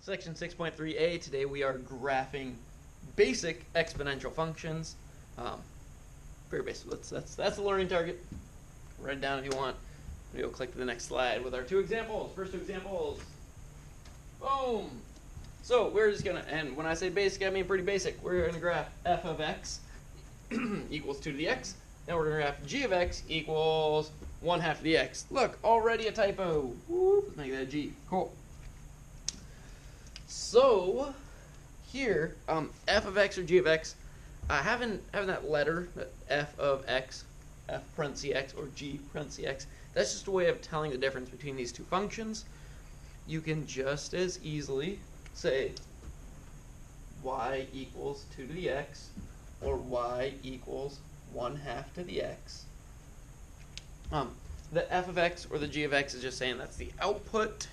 Section 6.3a, today we are graphing basic exponential functions. Very basic. That's the learning target. Write it down if you want. We'll click to the next slide with our two examples. First two examples. Boom! So we're just going to, and when I say basic, I mean pretty basic. We're going to graph f of x equals 2 to the x. Now we're going to graph g of x equals 1/2 to the x. Look, already a typo. Whoop, let's make that a g. Cool. So here, f of x or g of x, having that letter, that f of x, f parentheses x or g parentheses x, that's just a way of telling the difference between these two functions. You can just as easily say y equals 2 to the x or y equals 1/2 to the x. The f of x or the g of x is just saying that's the output.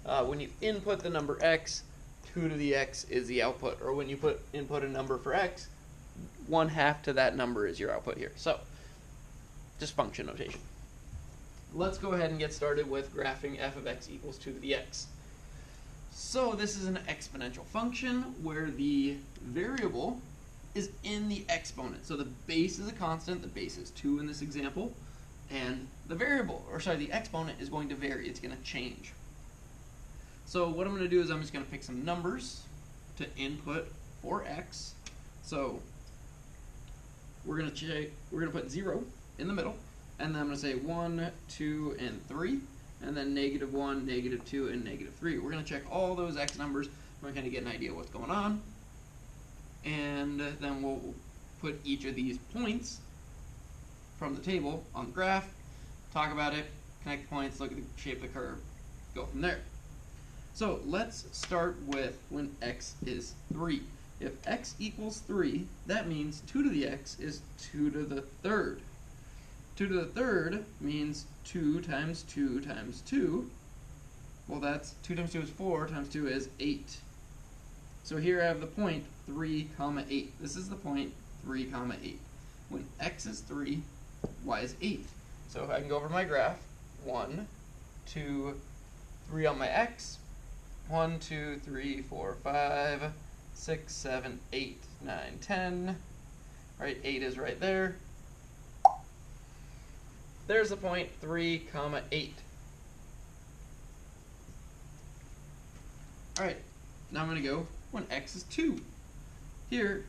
When you input the number x, 2 to the x is the output. Or when you input a number for x, 1/2 to that number is your output here. So, just function notation. Let's go ahead and get started with graphing f of x equals 2 to the x. So this is an exponential function where the variable is in the exponent. So the base is a constant, the base is 2 in this example, and the exponent is going to vary, it's going to change. So what I'm going to do is I'm just going to pick some numbers to input for x. So we're going to put 0 in the middle, and then I'm going to say 1, 2, and 3, and then -1, -2, and -3. We're going to check all those x numbers. We're going to get an idea of what's going on, and then we'll put each of these points from the table on the graph, talk about it, connect points, look at the shape of the curve, go from there. So let's start with when x is 3. If x equals 3, that means 2 to the x is 2 to the third. 2 to the third means 2 times 2 times 2. Well, that's 2 times 2 is 4, times 2 is 8. So here I have the point 3, 8. This is the point 3, 8. When x is 3, y is 8. So if I can go over my graph, 1, 2, 3 on my x, 1, 2, 3, 4, 5, 6, 7, 8, 9, 10. Right, 8 is right there. There's the point 3, 8. Alright, now I'm going to go when x is 2. Here,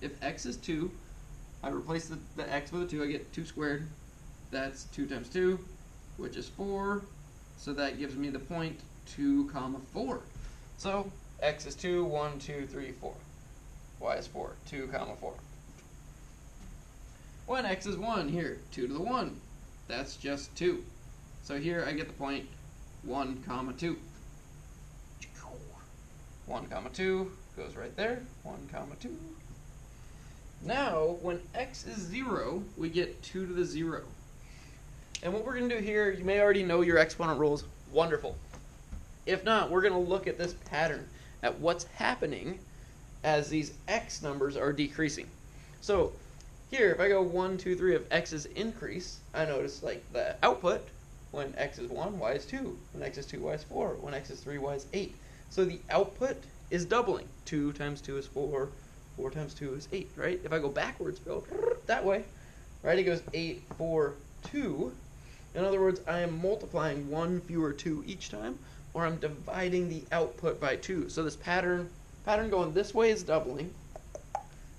if x is 2, I replace the x with a 2, I get 2 squared. That's 2 times 2, which is 4. So that gives me the point 2, 4. So x is 2, 1, 2, 3, 4. Y is 4, 2, 4. When x is 1, here, 2 to the 1, that's just 2. So here I get the point 1, 2. 1, 2 goes right there, 1, 2. Now, when x is 0, we get 2 to the 0. And what we're going to do here, you may already know your exponent rules. Wonderful. If not, we're going to look at this pattern, at what's happening as these x numbers are decreasing. So here, if I go 1, 2, 3 of x's increase, I notice like the output, when x is 1, y is 2. When x is 2, y is 4. When x is 3, y is 8. So the output is doubling. 2 times 2 is 4. 4 times 2 is 8, right? If I go backwards, go that way, right? It goes 8, 4, 2. In other words, I am multiplying 1 fewer 2 each time, or I'm dividing the output by 2. So this pattern going this way is doubling.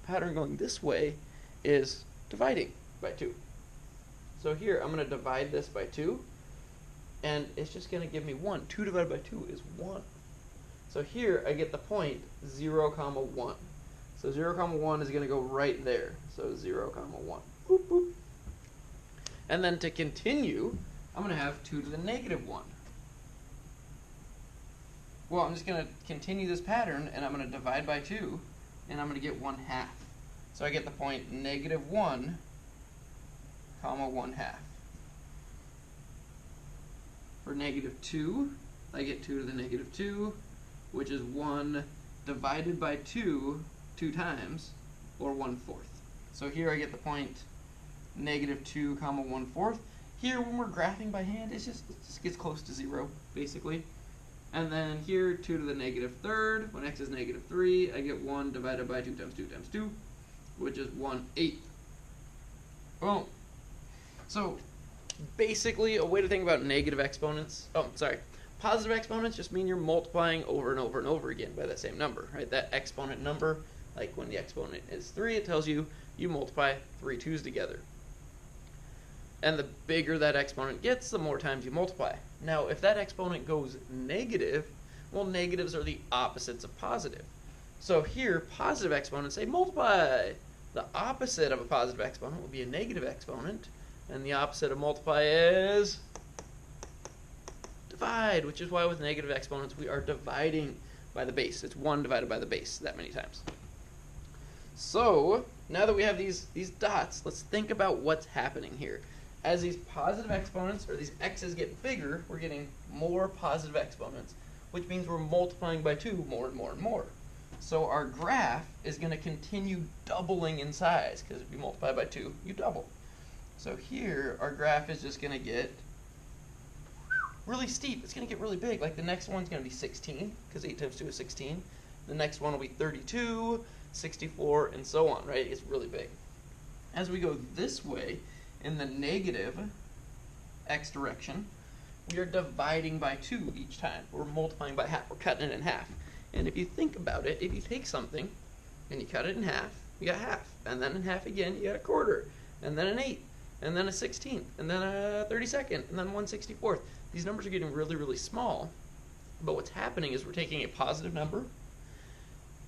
Pattern going this way is dividing by 2. So here, I'm going to divide this by 2, and it's just going to give me 1. 2 divided by 2 is 1. So here, I get the point 0, 1. So 0, 1 is going to go right there. So 0, 1. Boop, boop. And then to continue, I'm going to have 2 to the -1. Well, I'm just going to continue this pattern, and I'm going to divide by 2, and I'm going to get 1/2. So I get the point -1, 1/2. For -2, I get 2 to the -2, which is 1 divided by 2 times, or 1/4. So here I get the point -2, 1/4. Here, when we're graphing by hand, it just gets close to 0, basically. And then here, 2 to the negative third. When x is negative 3, I get 1 divided by 2 times 2 times 2, which is 1/8. Boom. So basically, a way to think about negative exponents, positive exponents just mean you're multiplying over and over and over again by that same number, right? That exponent number, like when the exponent is 3, it tells you multiply 3 2's together. And the bigger that exponent gets, the more times you multiply. Now, if that exponent goes negative, well, negatives are the opposites of positive. So here, positive exponents say multiply. The opposite of a positive exponent will be a negative exponent, and the opposite of multiply is divide, which is why with negative exponents we are dividing by the base. It's 1 divided by the base that many times. So now that we have these dots, let's think about what's happening here. As these positive exponents, or these x's, get bigger, we're getting more positive exponents, which means we're multiplying by 2 more and more and more. So our graph is going to continue doubling in size, because if you multiply by 2, you double. So here, our graph is just going to get really steep. It's going to get really big. Like the next one's going to be 16, because 8 times 2 is 16. The next one will be 32, 64, and so on, right? It's really big. As we go this way, in the negative x direction, we are dividing by 2 each time. We're multiplying by half. We're cutting it in half. And if you think about it, if you take something and you cut it in half, you got half. And then in half again, you got a quarter. And then an 8. And then a 16th. And then a 32nd. And then 1/64. These numbers are getting really, really small. But what's happening is we're taking a positive number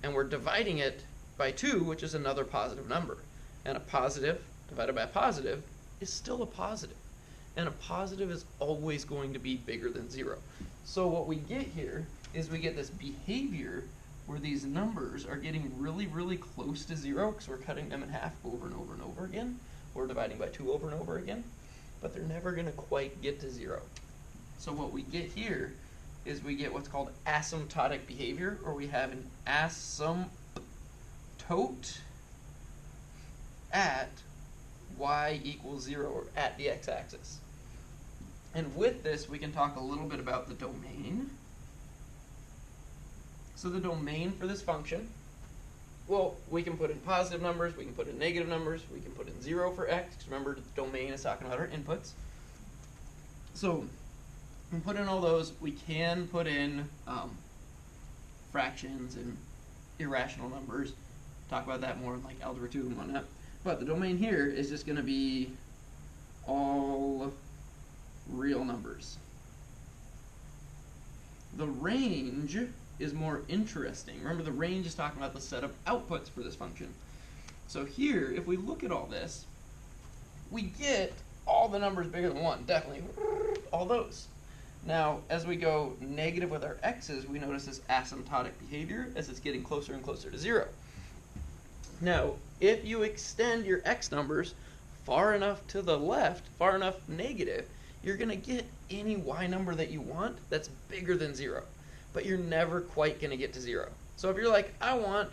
and we're dividing it by 2, which is another positive number. And a positive divided by a positive is still a positive. And a positive is always going to be bigger than 0. So what we get here is we get this behavior where these numbers are getting really, really close to 0 because we're cutting them in half over and over and over again. We're dividing by 2 over and over again. But they're never going to quite get to 0. So what we get here is we get what's called asymptotic behavior, or we have an asymptote at y equals 0, or at the x-axis. And with this, we can talk a little bit about the domain. So the domain for this function, well, we can put in positive numbers, we can put in negative numbers, we can put in 0 for x, because remember, the domain is talking about our inputs. So we put in all those. We can put in fractions and irrational numbers. Talk about that more in like algebra 2 and whatnot. But the domain here is just going to be all real numbers. The range is more interesting. Remember, the range is talking about the set of outputs for this function. So here, if we look at all this, we get all the numbers bigger than 1, definitely, all those. Now, as we go negative with our x's, we notice this asymptotic behavior as it's getting closer and closer to 0. Now, if you extend your x numbers far enough to the left, far enough negative, you're going to get any y number that you want that's bigger than 0. But you're never quite going to get to 0. So if you're like, I want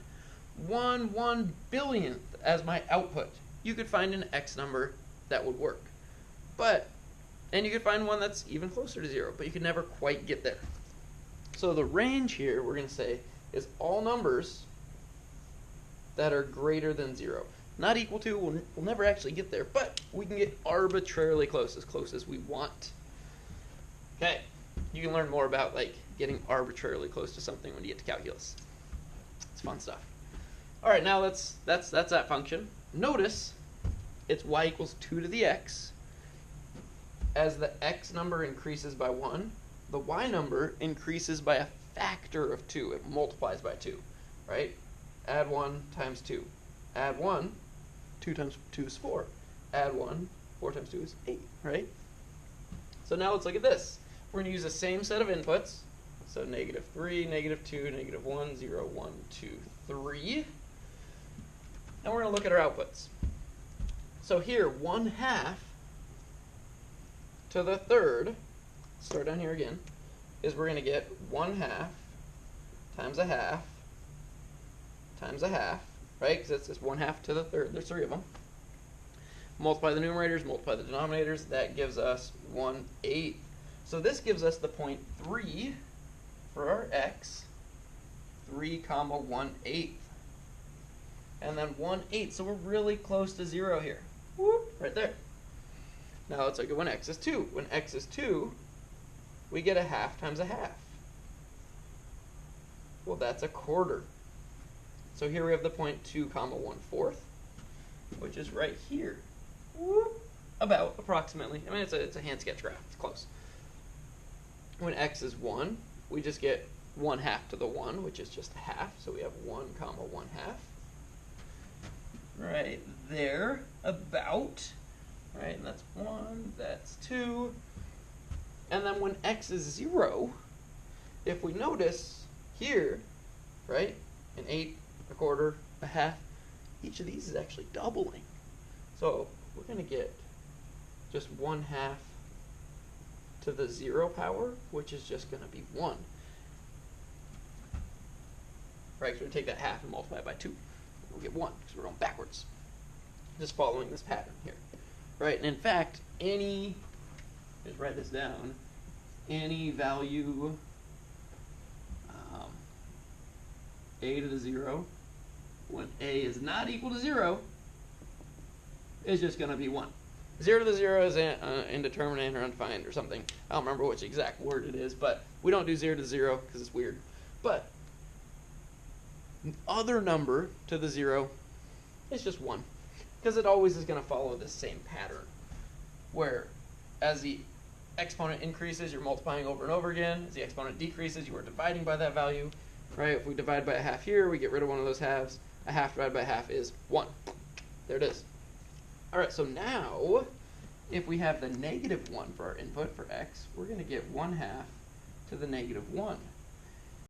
1/1,000,000th as my output, you could find an x number that would work. And you could find one that's even closer to 0, but you could never quite get there. So the range here, we're going to say, is all numbers that are greater than 0. Not equal to, we'll never actually get there, but we can get arbitrarily close as we want. Okay, you can learn more about like getting arbitrarily close to something when you get to calculus. It's fun stuff. All right, now that's that function. Notice it's y equals 2 to the x. As the x number increases by 1, the y number increases by a factor of 2. It multiplies by 2, right? Add 1 times 2. Add 1, 2 times 2 is 4. Add 1, 4 times 2 is 8, right? So now let's look at this. We're going to use the same set of inputs. So negative 3, negative 2, negative 1, 0, 1, 2, 3. And we're going to look at our outputs. So here, 1/2 to the third, start down here again, is we're going to get 1/2 times a half times a half, right? Because it's just 1/2 to the third. There's 3 of them. Multiply the numerators, multiply the denominators. That gives us 1/8. So this gives us the point 3 for our x, 3 comma 1/8. And then 1/8, so we're really close to 0 here. Whoop, right there. Now let's look at when x is 2. When x is 2, we get a half times a half. Well, that's a quarter. So here we have the point 2 comma 1/4, which is right here. Whoop, about, approximately. I mean, it's a hand sketch graph. It's close. When x is 1, we just get 1/2 to the 1, which is just a half. So we have 1 comma 1/2. Right there, about. Right, and that's 1, that's 2. And then when x is 0, if we notice here, right, an 8, a quarter, a half, each of these is actually doubling. So we're going to get just 1/2 to the 0 power, which is just going to be 1. Right, so we take that half and multiply it by 2. We'll get 1, because we're going backwards. Just following this pattern here. Right, and in fact, just write this down, any value a to the 0, when a is not equal to 0, is just going to be 1. 0 to the 0 is indeterminate or undefined or something. I don't remember which exact word it is, but we don't do 0 to 0 because it's weird. But other number to the 0 is just 1, because it always is going to follow this same pattern, where as the exponent increases, you're multiplying over and over again. As the exponent decreases, you are dividing by that value. Right? If we divide by a half here, we get rid of one of those halves. A half divided by a half is 1. There it is. All right, so now, if we have the -1 for our input for x, we're going to get 1/2 to the -1.